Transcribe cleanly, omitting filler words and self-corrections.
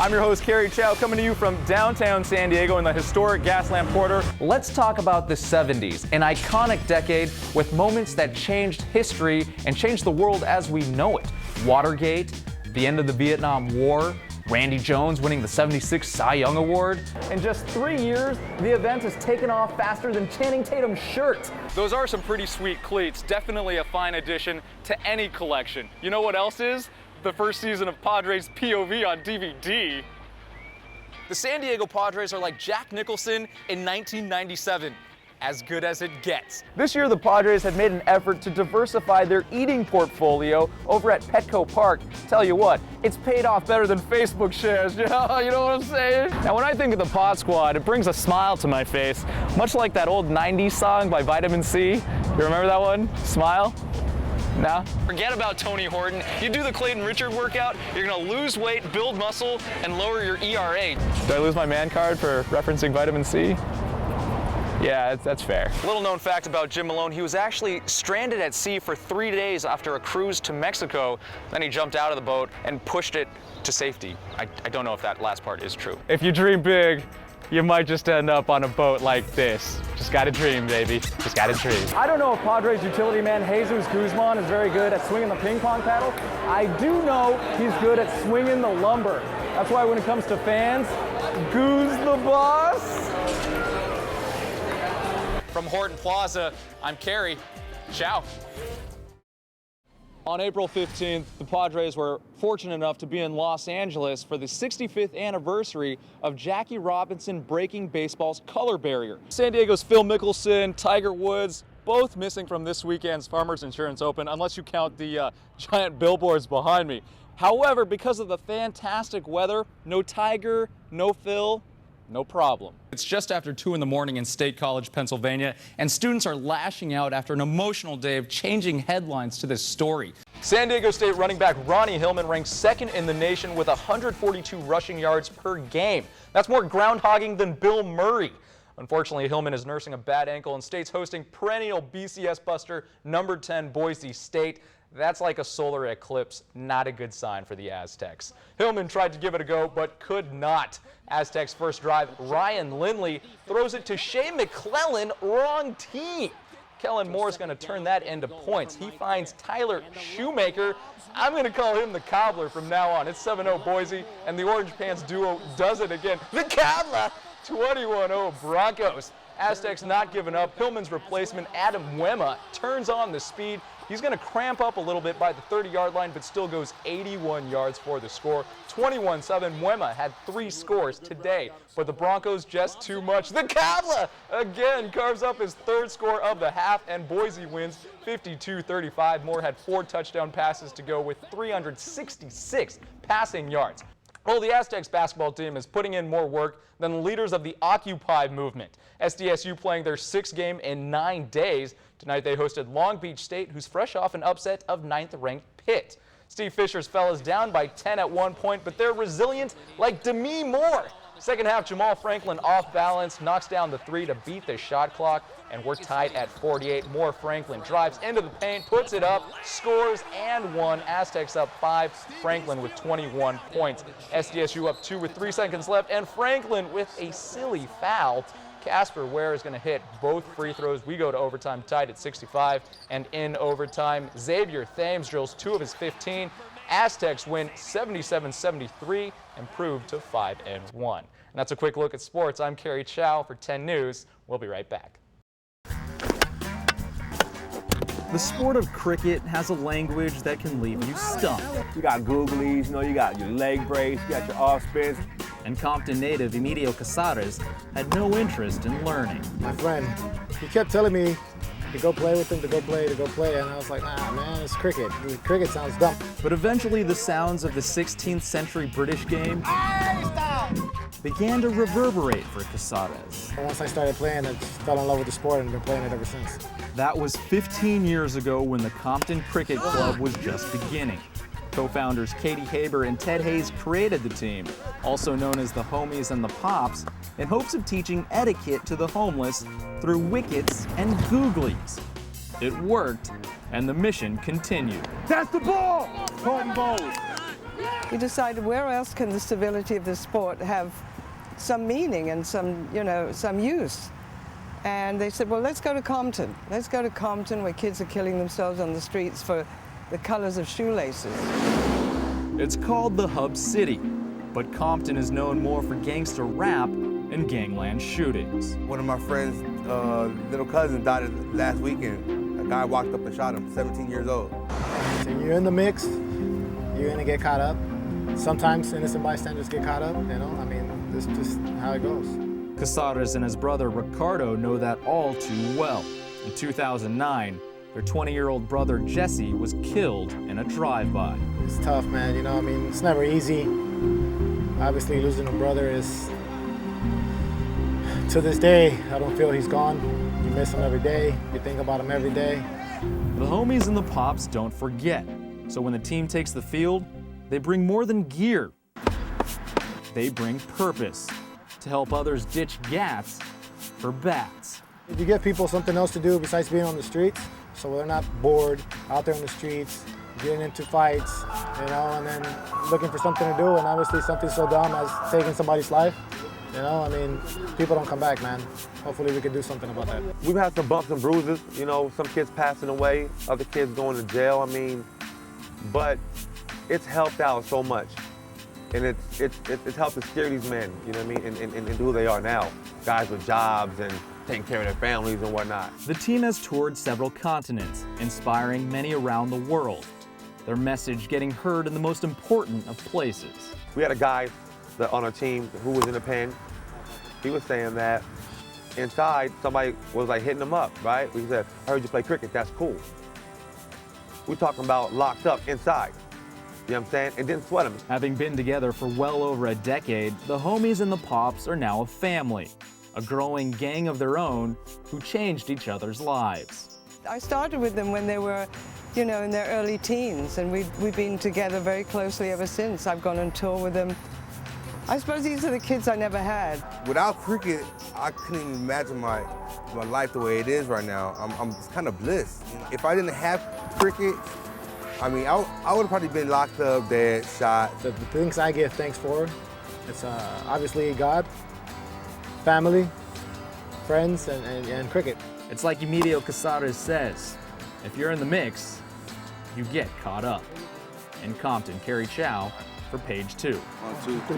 I'm your host, Cary Chow, coming to you from downtown San Diego in the historic Gaslamp Quarter. Let's talk about the 70s, an iconic decade with moments that changed history and changed the world as we know it. Watergate, the end of the Vietnam War, Randy Jones winning the '76 Cy Young Award. In just 3 years, the event has taken off faster than Channing Tatum's shirt. Those are some pretty sweet cleats, definitely a fine addition to any collection. You know what else is? The first season of Padres POV on DVD. The San Diego Padres are like Jack Nicholson in 1997. As good as it gets. This year, the Padres had made an effort to diversify their eating portfolio over at Petco Park. Tell you what, it's paid off better than Facebook shares, you know what I'm saying? Now, when I think of the Pod Squad, it brings a smile to my face, much like that old 90s song by Vitamin C. You remember that one? Smile? No? Forget about Tony Horton. You do the Clayton Richard workout, you're gonna lose weight, build muscle, and lower your ERA. Did I lose my man card for referencing Vitamin C? Yeah, that's fair. Little known fact about Jim Malone, he was actually stranded at sea for 3 days after a cruise to Mexico. Then he jumped out of the boat and pushed it to safety. I don't know if that last part is true. If you dream big, you might just end up on a boat like this. Just gotta dream, baby. Just gotta dream. I don't know if Padres utility man Jesus Guzman is very good at swinging the ping pong paddle. I do know he's good at swinging the lumber. That's why when it comes to fans, Goose the boss. From Horton Plaza, I'm Cary. Chow. On April 15th, the Padres were fortunate enough to be in Los Angeles for the 65th anniversary of Jackie Robinson breaking baseball's color barrier. San Diego's Phil Mickelson, Tiger Woods, both missing from this weekend's Farmers Insurance Open, unless you count the giant billboards behind me. However, because of the fantastic weather, no Tiger, no Phil, no problem. It's just after 2 in the morning in State College, Pennsylvania, and students are lashing out after an emotional day of changing headlines to this story. San Diego State running back Ronnie Hillman ranks second in the nation with 142 rushing yards per game. That's more groundhogging than Bill Murray. Unfortunately, Hillman is nursing a bad ankle and State's hosting perennial BCS buster number 10 Boise State. That's like a solar eclipse, not a good sign for the Aztecs. Hillman tried to give it a go, but could not. Aztecs' first drive, Ryan Lindley throws it to Shea McClellan, wrong team. Kellen Moore's going to turn that into points. He finds Tyler Shoemaker. I'm going to call him the Cobbler from now on. It's 7-0 Boise, and the Orange Pants duo does it again. The Cobbler, 21-0 Broncos. Aztecs not giving up. Hillman's replacement, Adam Wema, turns on the speed. He's going to cramp up a little bit by the 30-yard line, but still goes 81 yards for the score. 21-7. Wema had 3 scores today, but the Broncos just too much. The Cobbler again carves up his 3rd score of the half, and Boise wins 52-35. Moore had 4 touchdown passes to go with 366 passing yards. Well, the Aztecs basketball team is putting in more work than the leaders of the Occupy movement. SDSU playing their 6th game in 9 days. Tonight they hosted Long Beach State, who's fresh off an upset of 9th-ranked Pitt. Steve Fisher's fellas down by 10 at one point, but they're resilient like Demi Moore. Second half, Jamal Franklin off balance, knocks down the 3 to beat the shot clock, and we're tied at 48. Moore Franklin drives into the paint, puts it up, scores, and 1. Aztecs up 5. Franklin with 21 points. SDSU up 2 with 3 seconds left, and Franklin with a silly foul. Casper Ware is going to hit both free throws. We go to overtime tied at 65, and in overtime, Xavier Thames drills 2 of his 15. Aztecs win 77-73, improved to 5-1. And that's a quick look at sports. I'm Cary Chow for 10 News. We'll be right back. The sport of cricket has a language that can leave you stumped. You got googlies, you got your leg breaks, you got your off spins. And Compton native Emilio Casares had no interest in learning. My friend, he kept telling me to go play with him, to go play, and I was like, nah, man, it's cricket. Cricket sounds dumb. But eventually the sounds of the 16th century British game began to reverberate for Casares. Once I started playing, I just fell in love with the sport and been playing it ever since. That was 15 years ago when the Compton Cricket Club was just beginning. Co-founders Katie Haber and Ted Hayes created the team, also known as the Homies and the Pops, in hopes of teaching etiquette to the homeless through wickets and googlies. It worked, and the mission continued. That's the ball! Party balls. he decided where else can the civility of the sport have some meaning and some, you know, some use. And they said, well, let's go to Compton. Let's go to Compton where kids are killing themselves on the streets for the colors of shoelaces. It's called the Hub City, but Compton is known more for gangster rap and gangland shootings. One of my friend's little cousin died last weekend. A guy walked up and shot him, 17 years old. So you're in the mix, you're gonna get caught up. Sometimes innocent bystanders get caught up, you know? I mean, this is just how it goes. Casares and his brother Ricardo know that all too well. In 2009, their 20-year-old brother Jesse was killed in a drive-by. It's tough, man, you know? I mean, it's never easy. Obviously, losing a brother is, to this day, I don't feel he's gone. You miss him every day, you think about him every day. The homies and the Pops don't forget. So when the team takes the field, they bring more than gear. They bring purpose to help others ditch gats for bats. You give people something else to do besides being on the streets, so they're not bored out there on the streets, getting into fights, you know, and then looking for something to do, and obviously something so dumb as taking somebody's life. You know, I mean, people don't come back, man. Hopefully we can do something about that. We've had some bumps and bruises, you know, some kids passing away, other kids going to jail, I mean, but it's helped out so much. And it's helped to steer these men, you know what I mean, and who they are now. Guys with jobs and taking care of their families and whatnot. The team has toured several continents, inspiring many around the world. Their message getting heard in the most important of places. We had a guy on our team who was in the pen. He was saying that inside, somebody was like hitting him up, right? We said, I heard you play cricket, that's cool. We're talking about locked up inside. You know what I'm saying? It didn't sweat him. Having been together for well over a decade, the homies and the Pops are now a family, a growing gang of their own who changed each other's lives. I started with them when they were, you know, in their early teens, and we've been together very closely ever since. I've gone on tour with them. I suppose these are the kids I never had. Without cricket, I couldn't even imagine my life the way it is right now. I'm just kind of bliss. If I didn't have cricket, I mean, I would have probably been locked up, dead, shot. The things I give thanks for, it's obviously God, family, friends, and cricket. It's like Emilio Casares says, if you're in the mix, you get caught up. In Compton, Cary, Chow for Page 2. 1, 2, 3.